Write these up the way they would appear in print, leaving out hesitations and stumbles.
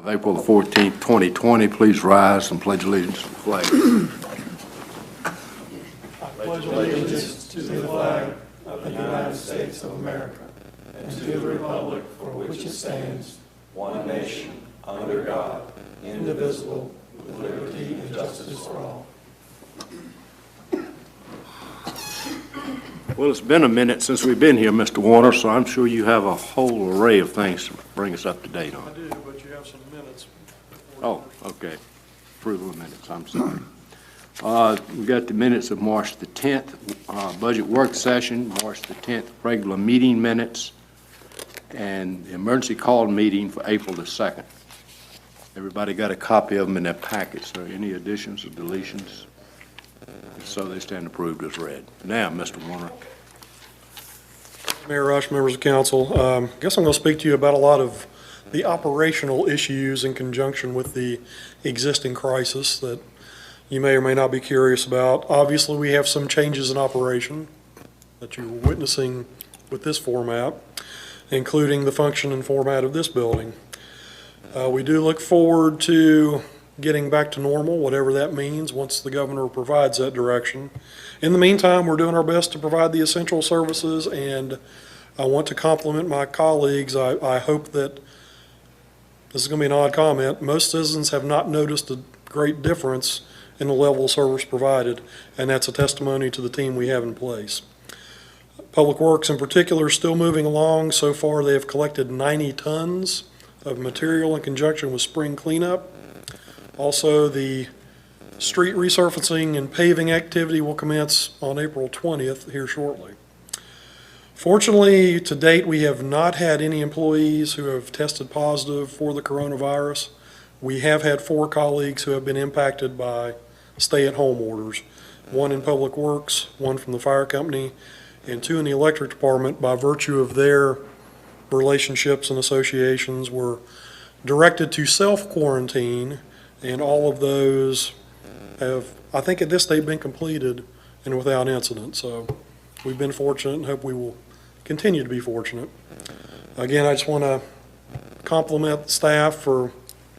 Of April the 14th, 2020, please rise and pledge allegiance to the flag. I pledge allegiance to the flag of the United States of America and to the republic for which it stands, one nation, under God, indivisible, with liberty and justice for all. Well, it's been a minute since we've been here, Mr. Warner, so I'm sure you have a whole array of things to bring us up to date on. I do, but you have some minutes. Oh, okay. Approval of minutes, I'm sorry. We got the minutes of March the 10th, budget work session, March the 10th, regular meeting minutes, and the emergency call meeting for April the 2nd. Everybody got a copy of them in their packets. Are there any additions or deletions? If so, they stand approved as read. Now, Mr. Warner. Mayor Rush, members of council, I guess I'm going to speak to you about a lot of the operational issues in conjunction with the existing crisis that you may or may not be curious about. Obviously, we have some changes in operation that you're witnessing with this format, including the function and format of this building. We do look forward to getting back to normal, whatever that means, once the governor provides that direction. In the meantime, we're doing our best to provide the essential services, and I want to compliment my colleagues. I hope that, this is going to be an odd comment, most citizens have not noticed a great difference in the level of service provided, and that's a testimony to the team we have in place. Public Works in particular is still moving along. So far, they have collected 90 tons of material in conjunction with spring cleanup. Also, the street resurfacing and paving activity will commence on April 20th here shortly. Fortunately, to date, we have not had any employees who have tested positive for the coronavirus. We have had 4 colleagues who have been impacted by stay-at-home orders, 1 in Public Works, 1 from the fire company, and 2 in the electric department. By virtue of their relationships and associations, were directed to self-quarantine, and all of those have, I think at this stage, been completed and without incident. So we've been fortunate and hope we will continue to be fortunate. Again, I just want to compliment the staff for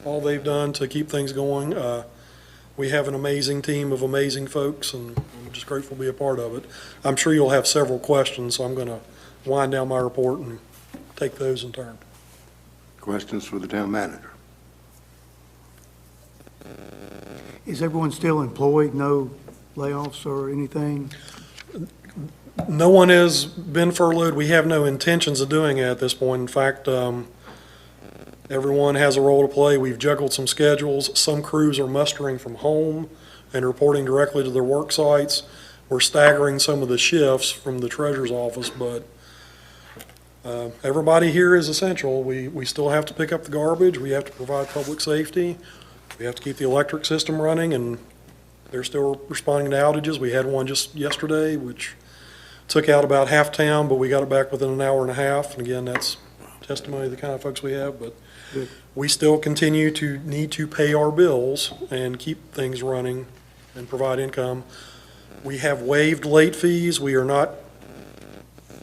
all they've done to keep things going. We have an amazing team of amazing folks, and I'm just grateful to be a part of it. I'm sure you'll have several questions, so I'm going to wind down my report and take those in turn. Questions for the town manager? Is everyone still employed? No layoffs or anything? No one has been furloughed. We have no intentions of doing it at this point. In fact, everyone has a role to play. We've juggled some schedules. Some crews are mustering from home and reporting directly to their work sites. We're staggering some of the shifts from the treasurer's office, but everybody here is essential. We still have to pick up the garbage. We have to provide public safety. We have to keep the electric system running, and they're still responding to outages. We had one just yesterday, which took out about half town, but we got it back within an hour and a half. And again, that's testimony of the kind of folks we have, but we still continue to need to pay our bills and keep things running and provide income. We have waived late fees. We are not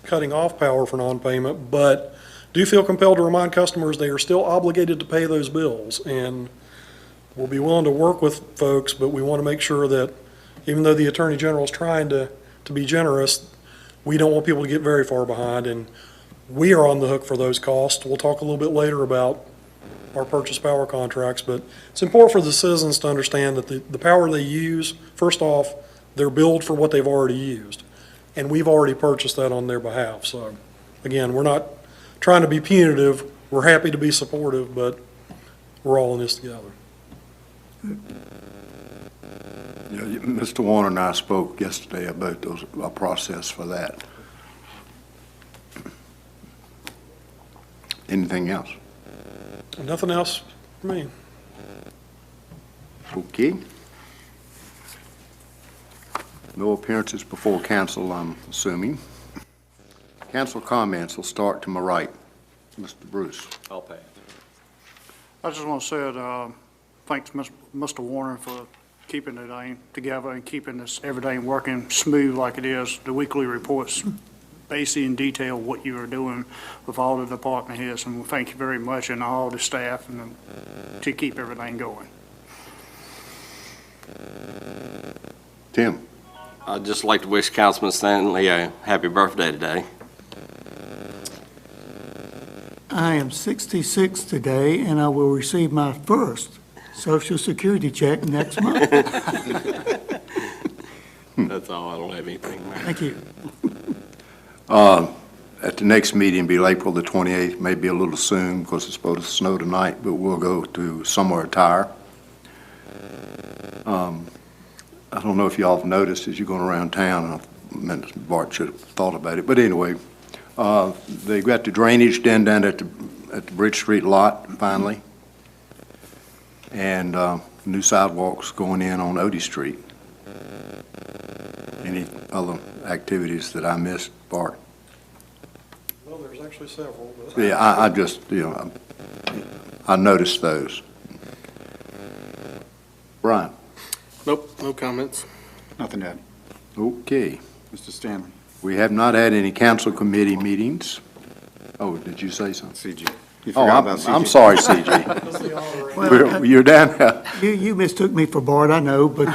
cutting off power for non-payment, but do feel compelled to remind customers they are still obligated to pay those bills. And we'll be willing to work with folks, but we want to make sure that even though the Attorney General is trying to be generous, we don't want people to get very far behind, and we are on the hook for those costs. We'll talk a little bit later about our purchase power contracts, but it's important for the citizens to understand that the power they use, first off, they're billed for what they've already used, and we've already purchased that on their behalf. So again, we're not trying to be punitive. We're happy to be supportive, but we're all in this together. Yeah, Mr. Warner and I spoke yesterday about a process for that. Anything else? Nothing else for me. Okay. No appearances before council, I'm assuming. Council comments will start to my right. Mr. Bruce. I'll pay. I just want to say thanks to Mr. Warner for keeping it together and keeping this everything working smooth like it is. The weekly reports basically in detail what you are doing with all the department heads, and we thank you very much and all the staff and to keep everything going. Tim? I'd just like to wish Councilman Stanley a happy birthday today. I am 66 today, and I will receive my first Social Security check next month. That's all. I don't have anything, Mayor. Thank you. At the next meeting, be April the 28th, maybe a little soon because it's supposed to snow tonight, but we'll go to Summer Attire. I don't know if y'all have noticed as you're going around town, Bart should have thought about it, but anyway, they've got the drainage down at the Bridge Street lot finally, and new sidewalks going in on Odie Street. Any other activities that I missed, Bart? Well, there's actually several. But Yeah, I just, I noticed those. Brian? Nope, no comments. Nothing to add. Okay. Mr. Stanley. We have not had any council committee meetings. Oh, did you say something? CG. You Oh, forgot about CG. I'm sorry, CG. that's the honor. You're down there. You mistook me for Bart, I know, but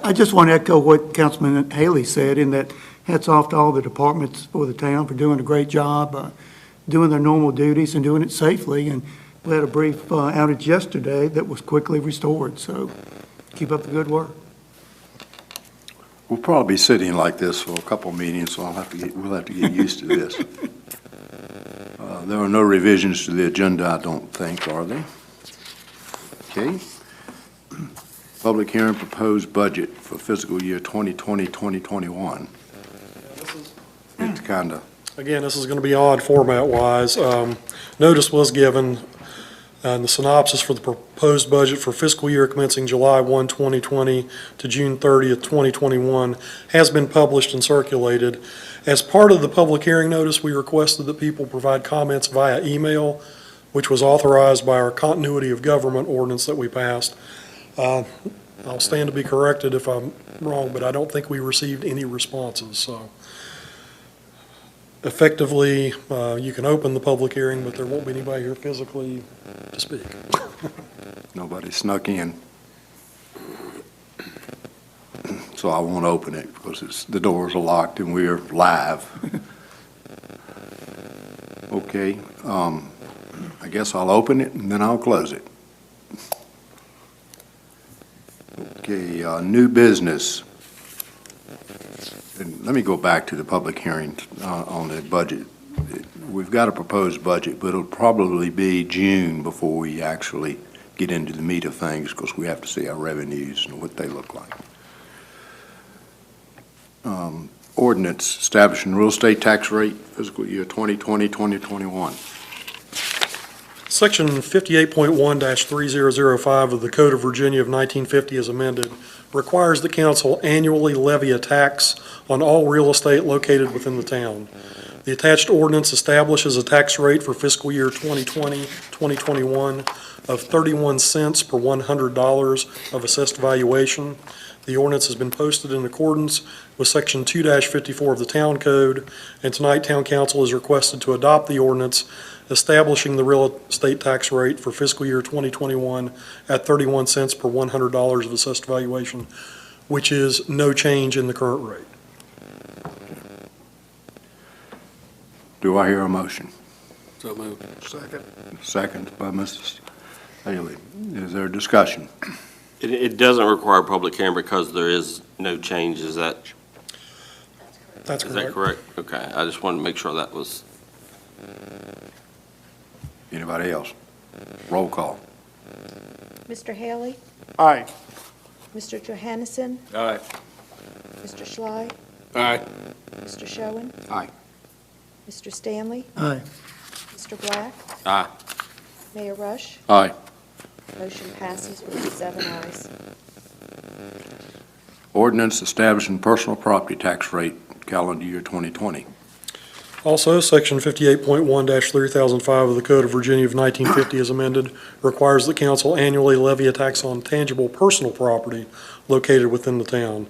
I just want to echo what Councilman Haley said, in that hats off to all the departments for the town for doing a great job, doing their normal duties and doing it safely. And we had a brief outage yesterday that was quickly restored, so keep up the good work. We'll probably be sitting like this for a couple of meetings, so we'll have to get used to this. There are no revisions to the agenda, I don't think, are there? Okay. Public hearing proposed budget for fiscal year 2020, 2021. It's kind of, Again, this is going to be odd format-wise. Notice was given, and the synopsis for the proposed budget for fiscal year commencing July 1, 2020 to June 30th, 2021 has been published and circulated. As part of the public hearing notice, we requested that people provide comments via email, which was authorized by our continuity of government ordinance that we passed. I'll stand to be corrected if I'm wrong, but I don't think we received any responses, so. Effectively, you can open the public hearing, but there won't be anybody here physically to speak. nobody snuck in. So I won't open it because the doors are locked and we're live. Okay, I guess I'll open it and then I'll close it. Okay, new business. And let me go back to the public hearing on the budget. We've got a proposed budget, but it'll probably be June before we actually get into the meat of things because we have to see our revenues and what they look like. Ordinance establishing real estate tax rate fiscal year 2020, 2021. Section 58.1-3005 of the Code of Virginia of 1950 as amended requires the council annually levy a tax on all real estate located within the town. The attached ordinance establishes a tax rate for fiscal year 2020, 2021 of 31 cents per $100 of assessed valuation. The ordinance has been posted in accordance with Section 2-54 of the Town Code, and tonight Town Council is requested to adopt the ordinance establishing the real estate tax rate for fiscal year 2021 at 31 cents per $100 of assessed valuation, which is no change in the current rate. Do I hear a motion? So moved. Second by Mrs. Haley. Is there a discussion? It doesn't require a public hearing because there is no change. Is that correct? Okay, I just wanted to make sure that was. Anybody else? Roll call. Mr. Haley? Aye. Mr. Johannesson? Aye. Mr. Schley? Aye. Mr. Schoen? Aye. Mr. Stanley? Aye. Mr. Black? Aye. Mayor Rush? Aye. Motion passes with 7 ayes. Ordinance establishing personal property tax rate calendar year 2020. Also, Section 58.1-3005 of the Code of Virginia of 1950 as amended requires the council annually levy a tax on tangible personal property located within the town.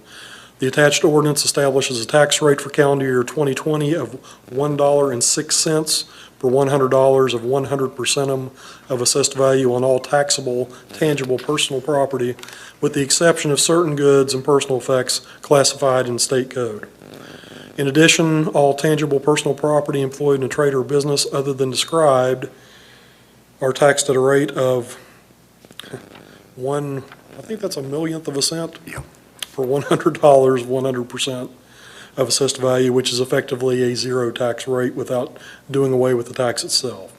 The attached ordinance establishes a tax rate for calendar year 2020 of $1.06 per $100 of 100% of assessed value on all taxable tangible personal property, with the exception of certain goods and personal effects classified in state code. In addition, all tangible personal property employed in a trade or business other than described are taxed at a rate of I think that's a millionth of a cent? Yeah. For $100, 100% of assessed value, which is effectively a zero tax rate without doing away with the tax itself.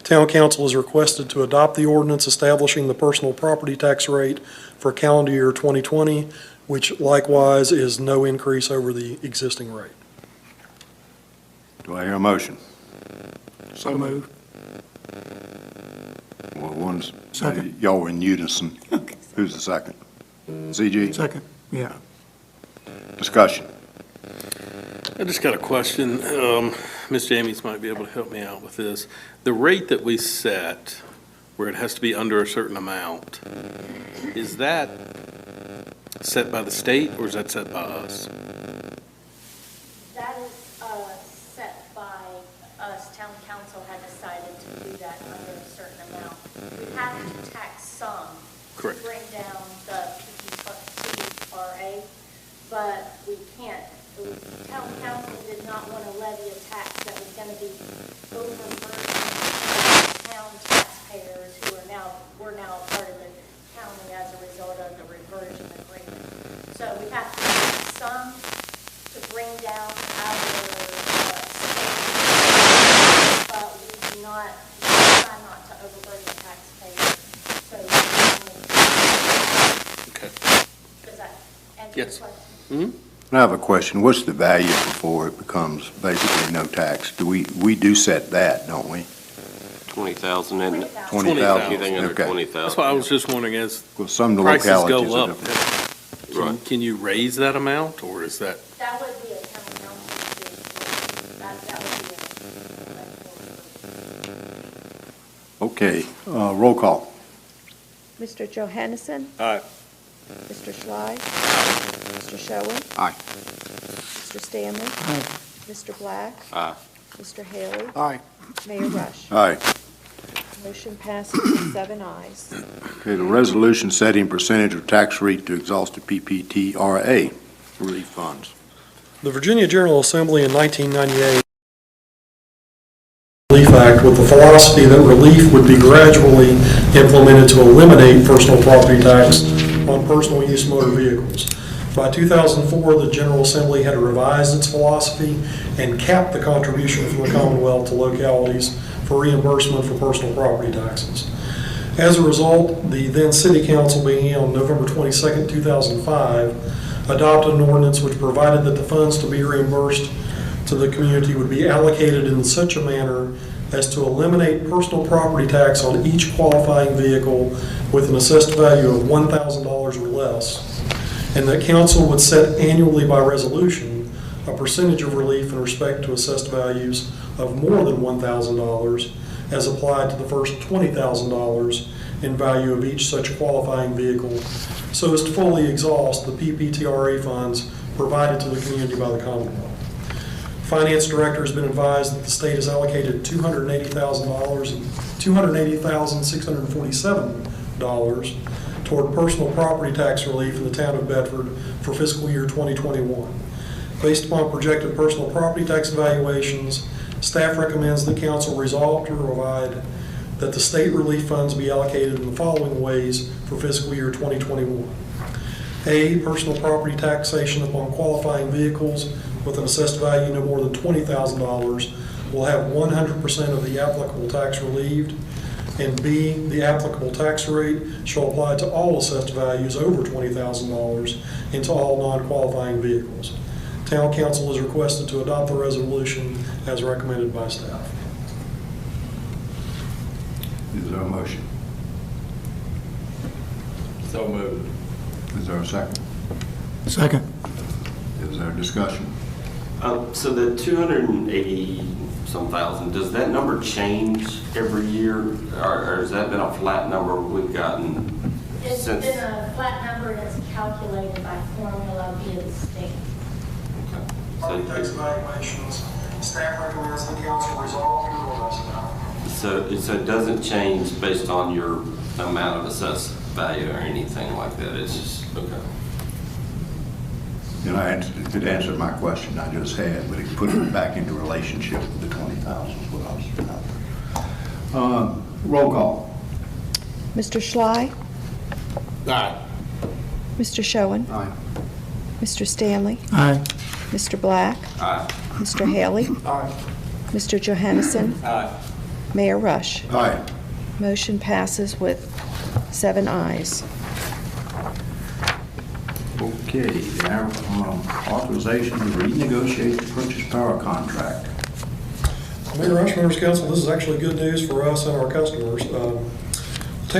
Town Council is requested to adopt the ordinance establishing the personal property tax rate for calendar year 2020, which likewise is no increase over the existing rate. Do I hear a motion? So moved. Well, Second. y'all were in unison. Who's the second? CG? Second, yeah. Discussion. I just got a question. Ms. James might be able to help me out with this. The rate that we set, where it has to be under a certain amount, is that set by the state or is that set by us? That is set by us. Town council had decided to do that under a certain amount. We have to tax some to Correct. bring down the PPCRA, but we can't. Town council did not want to levy a tax that was going to be overburdening town taxpayers who we're now part of the county as a result of the reversion agreement. So we have to tax some to bring down our state, but we do not, try not to overburden the taxpayers. So, Okay. does that answer Yes. your question? I have a question. What's the value before it becomes basically no tax? We do set that, don't we? 20,000 isn't it? 20,000? Anything under Okay. 20,000. That's why I was just wondering, as Well, some of the prices localities go are up, different. Right. can you raise that amount or is that? That would be a town council decision. That would be Okay, roll call. Mr. Johansson? Aye. Mr. Schley? Mr. Sherwood? Aye. Mr. Stanley? Mr. Black? Aye. Mr. Haley? Aye. Mayor Rush? Aye. Motion passes with 7 ayes. Okay, the resolution setting percentage of tax rate to exhausted PPTRA relief funds. The Virginia General Assembly in 1998 Relief Act with the philosophy that relief would be gradually implemented to eliminate personal property tax on personal use motor vehicles. By 2004, the General Assembly had revised its philosophy and capped the contribution from the Commonwealth to localities for reimbursement for personal property taxes. As a result, the then City Council, beginning on November 22, 2005, adopted an ordinance which provided that the funds to be reimbursed to the community would be allocated in such a manner as to eliminate personal property tax on each qualifying vehicle with an assessed value of $1,000 or less, and that council would set annually by resolution a percentage of relief in respect to assessed values of more than $1,000 as applied to the first $20,000 in value of each such qualifying vehicle, so as to fully exhaust the PPTRA funds provided to the community by the Commonwealth. Finance Director has been advised that the state has allocated $280,647 toward personal property tax relief in the town of Bedford for fiscal year 2021. Based upon projected personal property tax evaluations, staff recommends the council resolve to provide that the state relief funds be allocated in the following ways for fiscal year 2021. A, personal property taxation upon qualifying vehicles with an assessed value no more than $20,000 will have 100% of the applicable tax relieved. And B, the applicable tax rate shall apply to all assessed values over $20,000 and to all non-qualifying vehicles. Town Council is requested to adopt the resolution as recommended by staff. Is there a motion? So moved. Is there a second? Second. Is there a discussion? So the 280-some thousand, does that number change every year? Or has that been a flat number we've gotten It's Since- been a flat number and it's calculated by formula via the state. Property tax evaluations, staff recommends the council resolve your ordinance amount. So it doesn't change based on your amount of assessed value or anything like that, it's just, okay. And it could answer my question I just had, but it put it back into relationship with the 20,000 is what I was after. Roll call. Mr. Schley? Aye. Mr. Schoen? Aye. Mr. Stanley? Aye. Mr. Black? Aye. Mr. Haley? Aye. Mr. Johansson? Aye. Mayor Rush? Aye. Motion passes with 7 ayes. Okay, now, authorization to renegotiate the purchase power contract. Mayor Rush, members of council, this is actually good news for us and our customers. The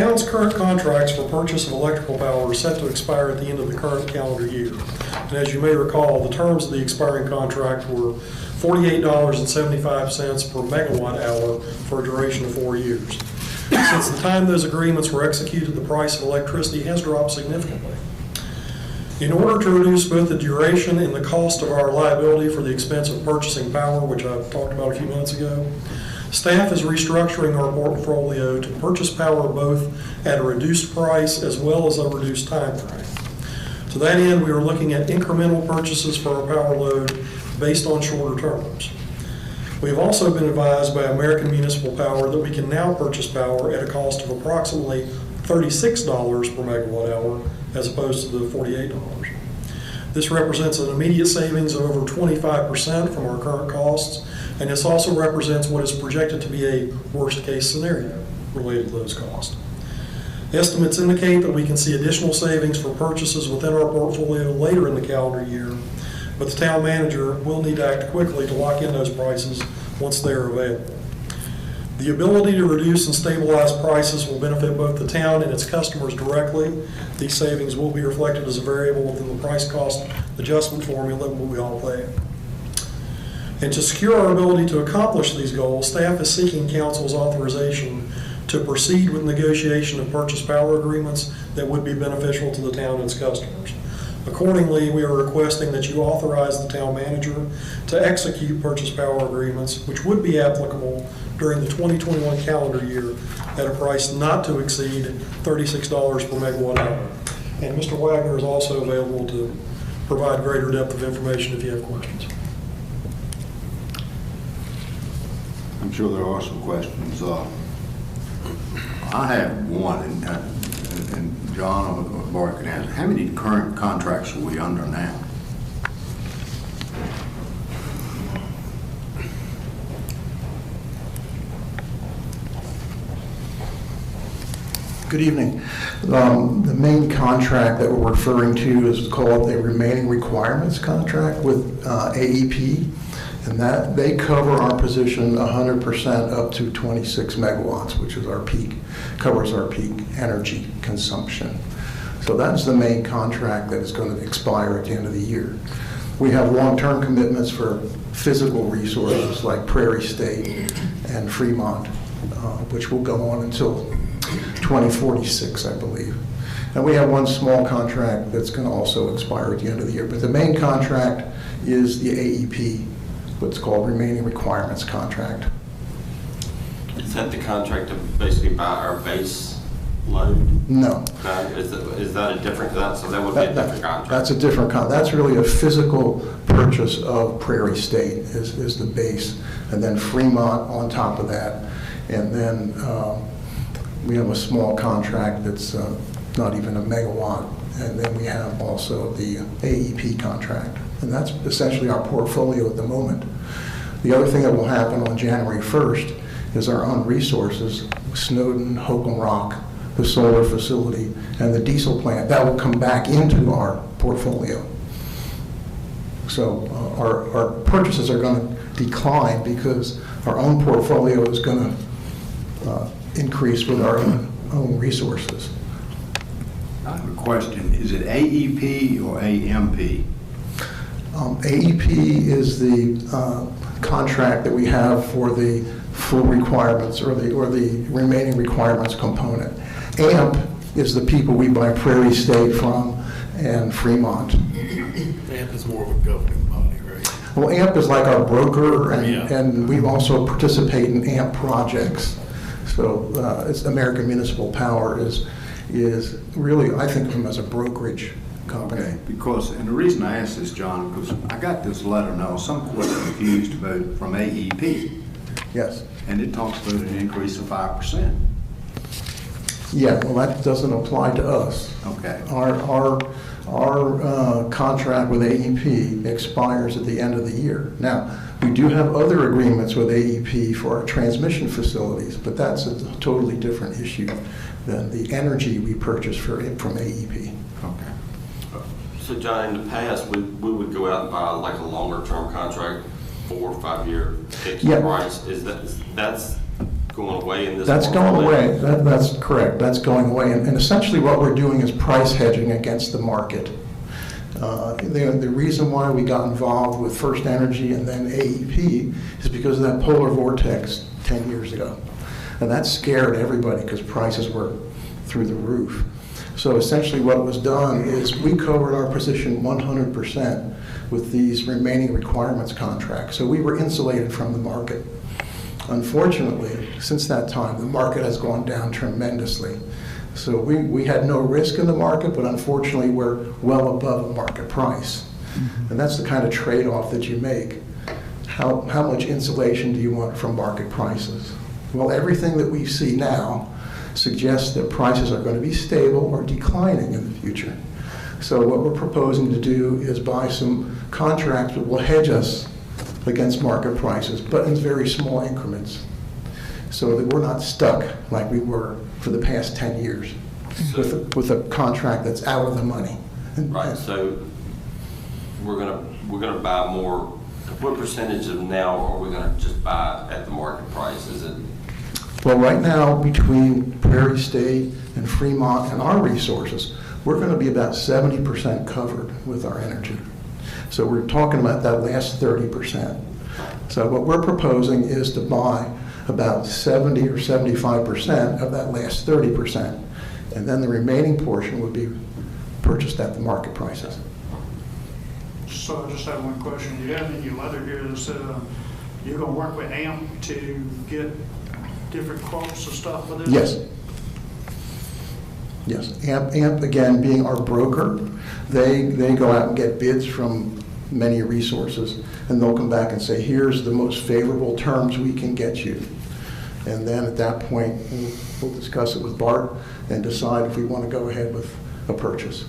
town's current contracts for purchase of electrical power are set to expire at the end of the current calendar year. And as you may recall, the terms of the expiring contract were $48.75 per megawatt hour for a duration of 4 years. Since the time those agreements were executed, the price of electricity has dropped significantly. In order to reduce both the duration and the cost of our liability for the expense of purchasing power, which I talked about a few minutes ago, staff is restructuring our portfolio to purchase power both at a reduced price as well as a reduced time frame. To that end, we are looking at incremental purchases for our power load based on shorter terms. We have also been advised by American Municipal Power that we can now purchase power at a cost of approximately $36 per megawatt hour as opposed to the $48. This represents an immediate savings of over 25% from our current costs, and this also represents what is projected to be a worst-case scenario related to those costs. Estimates indicate that we can see additional savings for purchases within our portfolio later in the calendar year, but the town manager will need to act quickly to lock in those prices once they are available. The ability to reduce and stabilize prices will benefit both the town and its customers directly. These savings will be reflected as a variable within the price cost adjustment formula that we all pay. And to secure our ability to accomplish these goals, staff is seeking council's authorization to proceed with negotiation of purchase power agreements that would be beneficial to the town and its customers. Accordingly, we are requesting that you authorize the town manager to execute purchase power agreements, which would be applicable during the 2021 calendar year at a price not to exceed $36 per megawatt hour. And Mr. Wagner is also available to provide greater depth of information if you have questions. I'm sure there are some questions. I have one, and John or Bart can answer. How many current contracts are we under now? Good evening. The main contract that we're referring to is called the Remaining Requirements Contract with AEP, and that they cover our position 100% up to 26 megawatts, which is our peak, covers our peak energy consumption. So that's the main contract that is going to expire at the end of the year. We have long-term commitments for physical resources like Prairie State and Fremont, which will go on until 2046, I believe. And we have one small contract that's going to also expire at the end of the year. But the main contract is the AEP, what's called Remaining Requirements Contract. Is that the contract to basically buy our base load? No. Is that a different, so that would be a different contract? That's a different contract. That's really a physical purchase of Prairie State is the base. And then Fremont on top of that. And then we have a small contract that's not even a megawatt, and then we have also the AEP contract, and that's essentially our portfolio at the moment. The other thing that will happen on January 1st is our own resources, Snowden, Holcomb Rock, the solar facility, and the diesel plant, that will come back into our portfolio. So our purchases are going to decline because our own portfolio is going to increase with our own resources. I have a question. Is it AEP or AMP? AEP is the contract that we have for the full requirements or the remaining requirements component. AMP is the people we buy Prairie State from and Fremont. AMP is more of a governing body, right? Well, AMP is like our broker, Yeah. and we also participate in AMP projects. So it's American Municipal Power is really, I think of them as a brokerage company. Okay, because, and the reason I asked this, John, because I got this letter now, some was confused about from AEP, Yes. and it talks about an increase of 5%. Yeah, well, that doesn't apply to us. Okay. Our contract with AEP expires at the end of the year. Now, we do have other agreements with AEP for our transmission facilities, but that's a totally different issue than the energy we purchase from AEP. Okay. So John, in the past, we would go out and buy like a longer-term contract, 4 or 5 year fixed Yeah. price. That's going away in this? That's market? going away. That's correct. That's going away. And essentially what we're doing is price hedging against the market. The reason why we got involved with First Energy and then AEP is because of that polar vortex 10 years ago. And that scared everybody because prices were through the roof. So essentially what was done is we covered our position 100% with these remaining requirements contracts. So we were insulated from the market. Unfortunately, since that time, the market has gone down tremendously. So we had no risk in the market, but unfortunately, we're well above the market price. And that's the kind of trade-off that you make. How much insulation do you want from market prices? Well, everything that we see now suggests that prices are going to be stable or declining in the future. So what we're proposing to do is buy some contracts that will hedge us against market prices, but in very small increments, so that we're not stuck like we were for the past 10 years with a contract that's out of the money. Right, so we're gonna buy more. What percentage of now are we gonna just buy at the market price? Is it? Well, right now, between Prairie State and Fremont and our resources, we're going to be about 70% covered with our energy. So we're talking about that last 30%. So what we're proposing is to buy about 70 or 75% of that last 30%. And then the remaining portion would be purchased at the market prices. So I just have one question. You have in your letter here that said you're going to work with AMP to get different quotes and stuff for this? Yes. Yes. AMP again, being our broker, they go out and get bids from many resources, and they'll come back and say, here's the most favorable terms we can get you. And then at that point, we'll discuss it with Bart and decide if we want to go ahead with a purchase.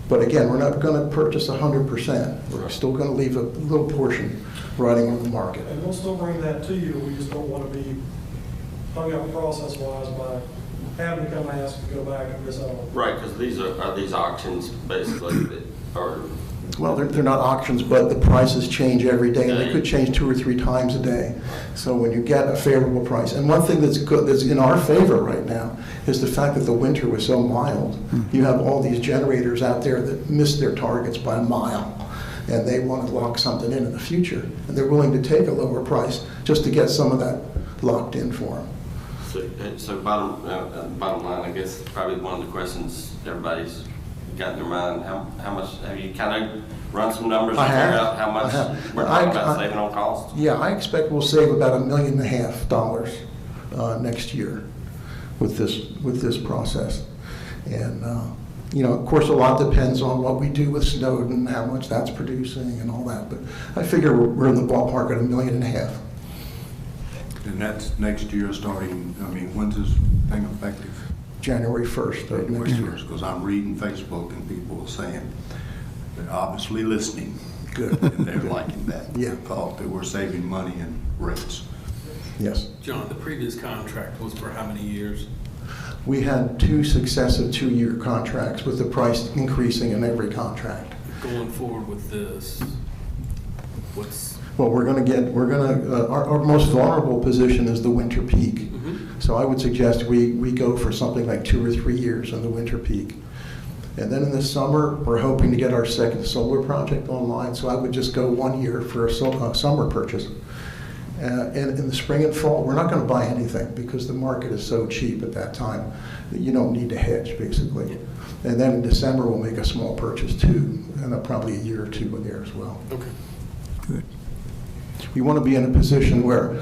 But again, we're not going to purchase 100%. We're still going to leave a little portion riding on the market. And we'll still bring that to you, we just don't want to be hung up process-wise by having to come ask to go back and this all. Right, because these are these auctions basically that are. Well, they're not auctions, but the prices change every day, and they could change 2 or 3 times a day. So when you get a favorable price, and one thing that's good, that's in our favor right now, is the fact that the winter was so mild. You have all these generators out there that missed their targets by a mile, and they want to lock something in the future, and they're willing to take a lower price just to get some of that locked in for them. So bottom line, I guess probably one of the questions everybody's got in their mind, how much, have you kind of run some numbers to figure out how much we're talking about saving on costs? Yeah, I expect we'll save about $1.5 million next year with this process. And, you know, of course, a lot depends on what we do with Snowden, how much that's producing and all that, but I figure we're in the ballpark at $1.5 million. And that's next year starting, I mean, when's this thing effective? January 1st of next year. Because I'm reading Facebook and people are saying they're obviously listening. Good. And they're liking that. Yeah. Thought that we're saving money and rates. Yes. John, the previous contract was for how many years? We had 2 successive 2-year contracts with the price increasing in every contract. Going forward with this, Well, our most vulnerable position is the winter peak. So I would suggest we go for something like 2 or 3 years in the winter peak. And then in the summer, we're hoping to get our second solar project online, so I would just go 1 year for a summer purchase. And in the spring and fall, we're not going to buy anything because the market is so cheap at that time that you don't need to hedge, basically. And then in December, we'll make a small purchase too, and probably a year or two in there as well. Okay. Good. We want to be in a position where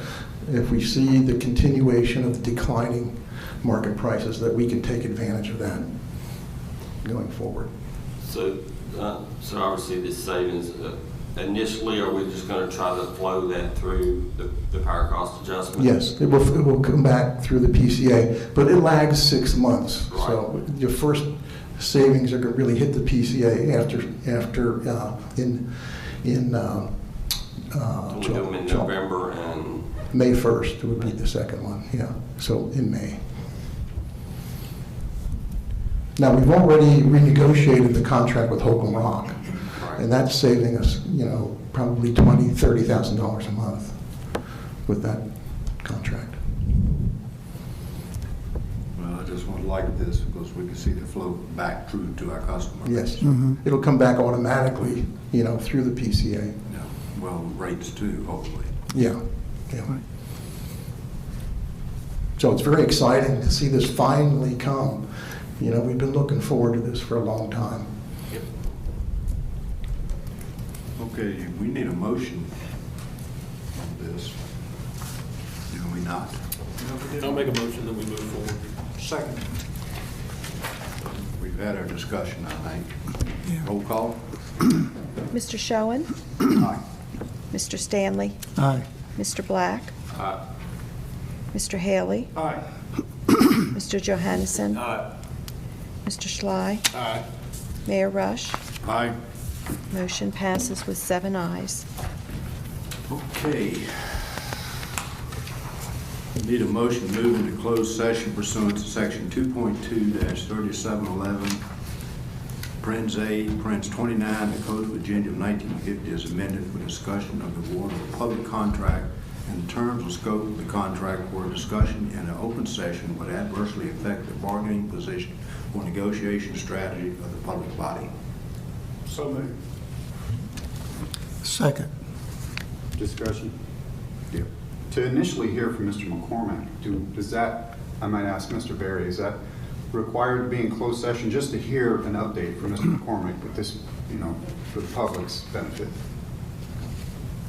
if we see the continuation of the declining market prices, that we can take advantage of that going forward. So obviously this savings, initially, are we just going to try to flow that through the power cost adjustment? Yes, it will come back through the PCA, but it lags 6 months. Right. So your first savings are going to really hit the PCA We'll do them in November and... May 1st would be the second one, yeah, so in May. Now, we've already renegotiated the contract with Holcomb Rock, and that's saving us, probably $20,000, $30,000 a month with that contract. Well, I just want to like this because we can see the flow back through to our customers. Yes, it'll come back automatically, through the PCA. Yeah. Well, rates too, hopefully. Yeah. So it's very exciting to see this finally come. We've been looking forward to this for a long time. Okay, we need a motion on this. Do we not? I'll make a motion that we move forward. Second. We've had our discussion, I think. Roll call? Mr. Schoen, Aye. Mr. Stanley, Aye. Mr. Black, Mr. Haley, Aye. Mr. Johannesson, Mr. Schley, Mayor Rush. Aye. Motion passes with 7 ayes. Okay. Need a motion to move into closed session pursuant to section 2.2-3711, Parens A, Parens 29, the Code of Virginia of 1950 as amended for discussion of the award of a public contract and the terms and scope of the contract for discussion in an open session would adversely affect the bargaining position or negotiation strategy of the public body. So moved. Second. Discussion. Yep. To initially hear from Mr. McCormick, does that, I might ask Mr. Berry, is that required to be in closed session just to hear an update from Mr. McCormick with this, for the public's benefit?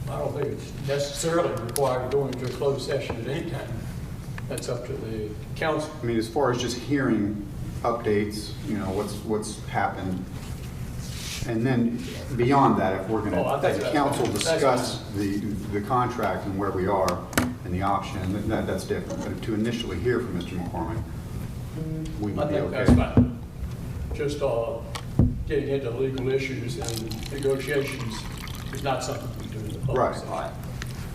I don't think it's necessarily required to go into a closed session at any time. That's up to the council. I mean, as far as just hearing updates, what's happened, and then beyond that, if we're going to, as a council, discuss the contract and where we are and the option, that's different. But to initially hear from Mr. McCormick, we would I be think okay. that's fine. Just getting into legal issues and negotiations is not something we do in the public Right. session.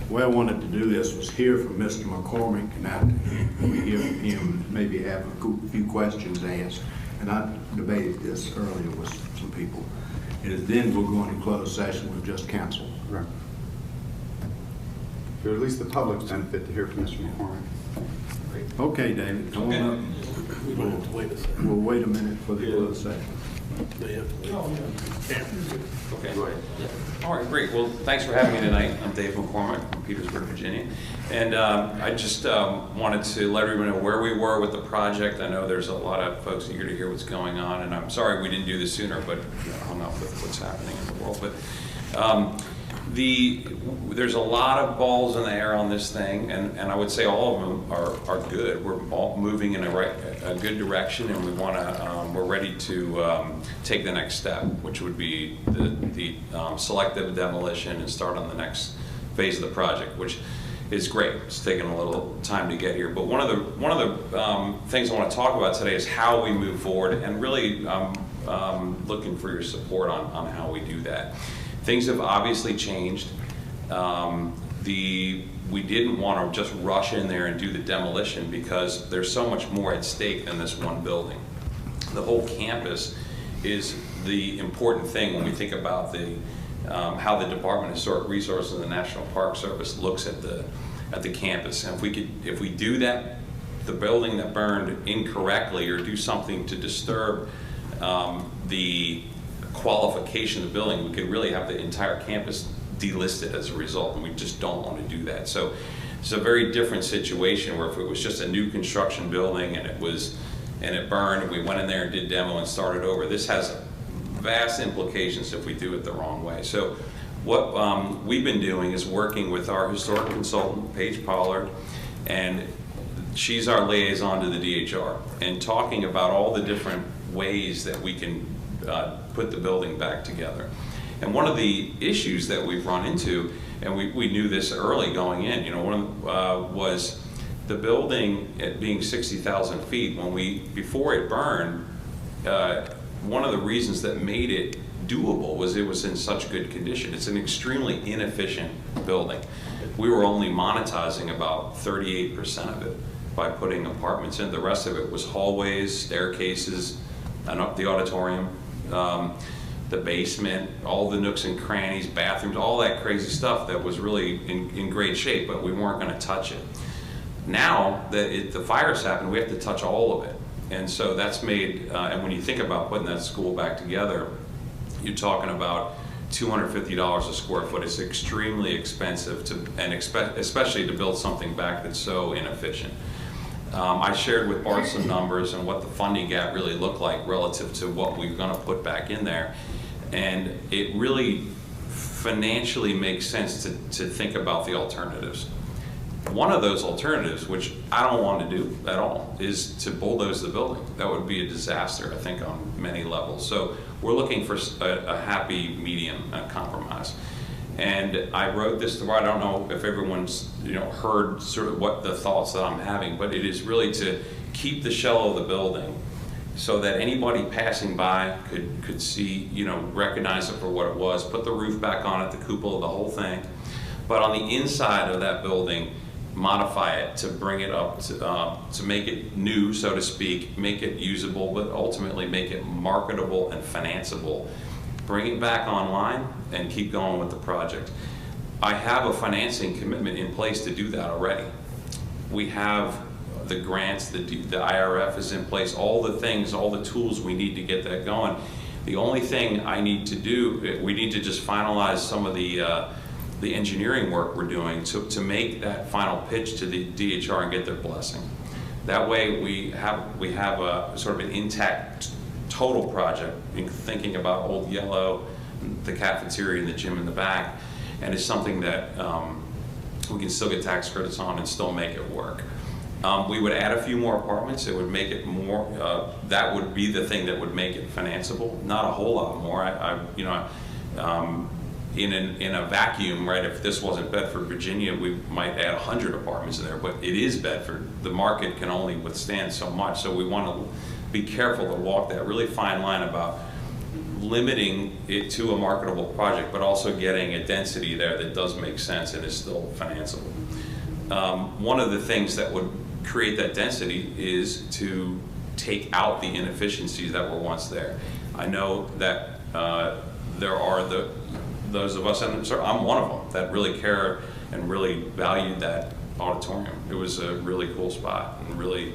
The way I wanted to do this was hear from Mr. McCormick, and after we hear from him, maybe have a few questions asked. And I debated this earlier with some people. And then we'll go into closed session with just council. Right. For at least the public's benefit to hear from Mr. McCormick. Okay, David, come on up. We don't have to wait a second. We'll wait a minute for the closed session. They have to wait. Okay. Go ahead. All right, great. Well, thanks for having me tonight. I'm Dave McCormick from Petersburg, Virginia. And I just wanted to let everyone know where we were with the project. I know there's a lot of folks eager to hear what's going on, and I'm sorry we didn't do this sooner, but hung up with what's happening in the world. But there's a lot of balls in the air on this thing, and I would say all of them are good. We're all moving in a good direction, and we're ready to take the next step, which would be the selective demolition and start on the next phase of the project, which is great. It's taken a little time to get here, but one of the things I want to talk about today is how we move forward, and really looking for your support on how we do that. Things have obviously changed. We didn't want to just rush in there and do the demolition because there's so much more at stake than this one building. The whole campus is the important thing when we think about how the Department of Historic Resources and the National Park Service looks at the campus. And if we do that, the building that burned incorrectly, or do something to disturb the qualification of the building, we could really have the entire campus delisted as a result, and we just don't want to do that. So it's a very different situation where if it was just a new construction building and it burned, and we went in there and did demo and started over, this has vast implications if we do it the wrong way. So what we've been doing is working with our historic consultant, Paige Pollard, and she's our liaison to the DHR, and talking about all the different ways that we can put the building back together. And one of the issues that we've run into, and we knew this early going in, you know, was the building at being 60,000 feet. Before it burned, one of the reasons that made it doable was it was in such good condition. It's an extremely inefficient building. We were only monetizing about 38% of it by putting apartments in. The rest of it was hallways, staircases, and up the auditorium, the basement, all the nooks and crannies, bathrooms, all that crazy stuff that was really in great shape, but we weren't going to touch it. Now that the fires happened, we have to touch all of it. And so that's made, and when you think about putting that school back together, you're talking about $250 a square foot. It's extremely expensive and especially to build something back that's so inefficient. I shared with Bart some numbers and what the funding gap really looked like relative to what we're going to put back in there. And it really financially makes sense to think about the alternatives. One of those alternatives, which I don't want to do at all, is to bulldoze the building. That would be a disaster, I think, on many levels. So we're looking for a happy medium, a compromise. And I wrote this to Bart. I don't know if everyone's heard sort of what the thoughts that I'm having, but it is really to keep the shell of the building so that anybody passing by could see, recognize it for what it was, put the roof back on it, the cupola, the whole thing. But on the inside of that building, modify it to bring it up to make it new, so to speak, make it usable, but ultimately make it marketable and financeable. Bring it back online and keep going with the project. I have a financing commitment in place to do that already. We have the grants, the IRF is in place, all the things, all the tools we need to get that going. The only thing I need to do, we need to just finalize some of the engineering work we're doing to make that final pitch to the DHR and get their blessing. That way we have a sort of an intact total project, thinking about Old Yellow, the cafeteria and the gym in the back, and it's something that we can still get tax credits on and still make it work. We would add a few more apartments. It would make it more, that would be the thing that would make it financeable. Not a whole lot more. In a vacuum, right, if this wasn't Bedford, Virginia, we might add 100 apartments in there, but it is Bedford. The market can only withstand so much, so we want to be careful to walk that really fine line about limiting it to a marketable project, but also getting a density there that does make sense and is still financeable. One of the things that would create that density is to take out the inefficiencies that were once there. I know that there are those of us, and I'm one of them, that really care and really valued that auditorium. It was a really cool spot and really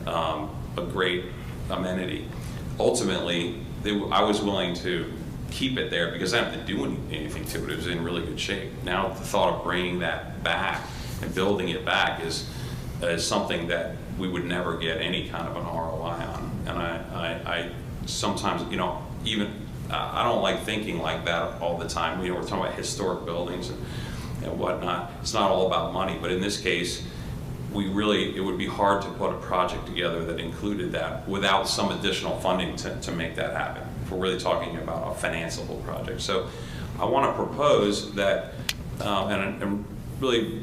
a great amenity. Ultimately, I was willing to keep it there because I didn't have to do anything to it. It was in really good shape. Now the thought of bringing that back and building it back is something that we would never get any kind of an ROI on. And I sometimes, I don't like thinking like that all the time. We're talking about historic buildings and whatnot. It's not all about money, but in this case, it would be hard to put a project together that included that without some additional funding to make that happen. If we're really talking about a financeable project. So I want to propose that, and really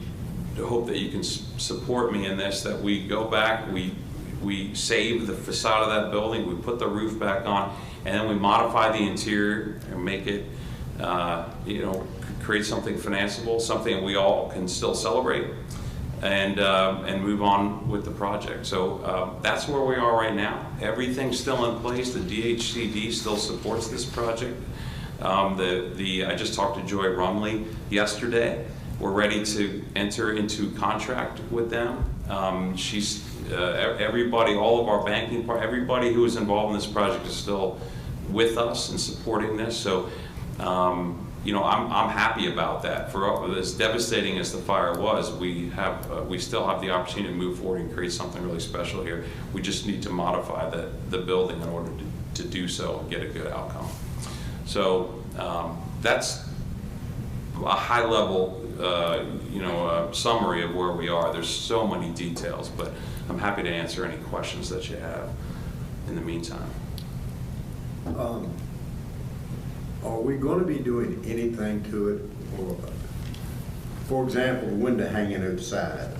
hope that you can support me in this, that we go back, we save the facade of that building, we put the roof back on, and then we modify the interior and make it, create something financeable, something we all can still celebrate, and move on with the project. So that's where we are right now. Everything's still in place. The DHCD still supports this project. I just talked to Joy Rumley yesterday. We're ready to enter into contract with them. Everybody, all of our banking part, everybody who is involved in this project is still with us and supporting this. So, you know, I'm happy about that. For as devastating as the fire was, we still have the opportunity to move forward and create something really special here. We just need to modify the building in order to do so and get a good outcome. So that's a high level, summary of where we are. There's so many details, but I'm happy to answer any questions that you have in the meantime. Are we going to be doing anything to it? Or, for example, the window hanging outside.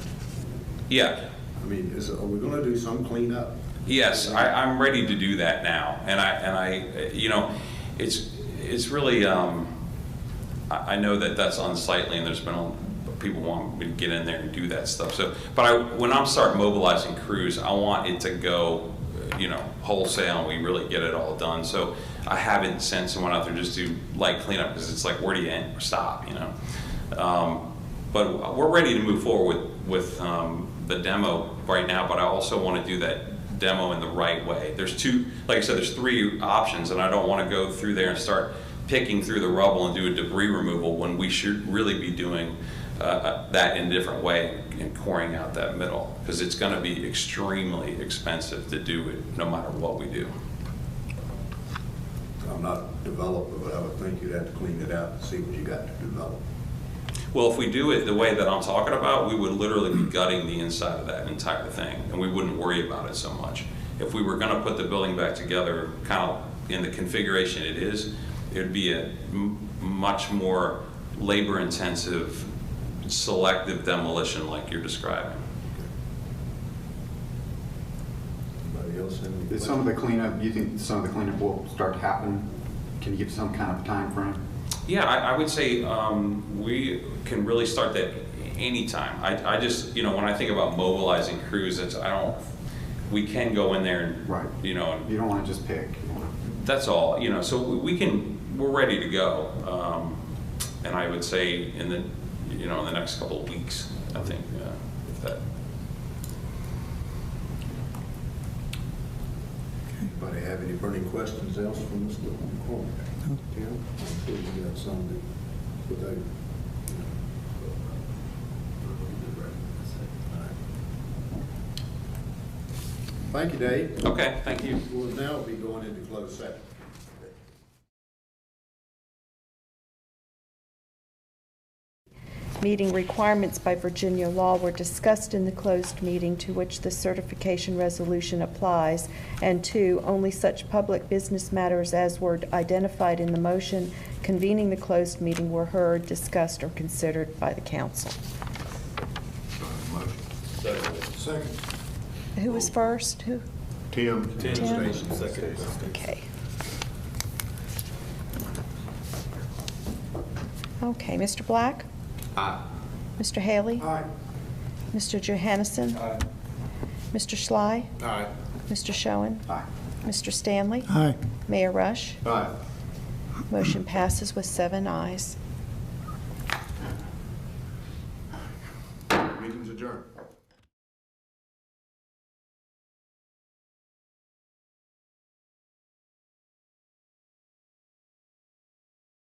Yeah. I mean, are we going to do some cleanup? Yes, I'm ready to do that now, and I you know, it's really I know that that's unsightly, and there's been people want me to get in there and do that stuff. So, but when I start mobilizing crews, I want it to go, you know, wholesale, and we really get it all done. So I haven't sent someone out there just to light cleanup, because it's like, where do you end or stop, you know? But we're ready to move forward with the demo right now, but I also want to do that demo in the right way. There's like I said, there's 3 options, and I don't want to go through there and start picking through the rubble and do a debris removal when we should really be doing that in a different way and coring out that middle, because it's going to be extremely expensive to do it no matter what we do. I'm not a developer, but I would think you'd have to clean it out and see what you got to develop. Well, if we do it the way that I'm talking about, we would literally be gutting the inside of that entire thing, and we wouldn't worry about it so much. If we were going to put the building back together kind of in the configuration it is, it would be a much more labor-intensive, selective demolition like you're describing. Anybody else? Is some of the cleanup, do you think some of the cleanup will start to happen? Can you give some kind of time frame? Yeah, I would say we can really start that anytime. I just, you know, when I think about mobilizing crews, we can go in there and, right. You know. You don't want to just pick. That's all, you know, so we're ready to go. And I would say in the next couple of weeks, I think, if that. Anybody have any burning questions else from this little corner? Tim, I'm sure you got some that without. Thank you, Dave. Okay, thank you. We'll now be going into closed session. Meeting requirements by Virginia law were discussed in the closed meeting to which the certification resolution applies, and 2, only such public business matters as were identified in the motion convening the closed meeting were heard, discussed, or considered by the council. Second. Who was first? Who? Tim. Tim? Second. Okay. Okay, Mr. Black? Aye. Mr. Haley? Aye. Mr. Johannesson? Aye. Mr. Schley? Aye. Mr. Schoen? Aye. Mr. Stanley? Aye. Mayor Rush? Aye. Motion passes with 7 ayes. Meeting's adjourned.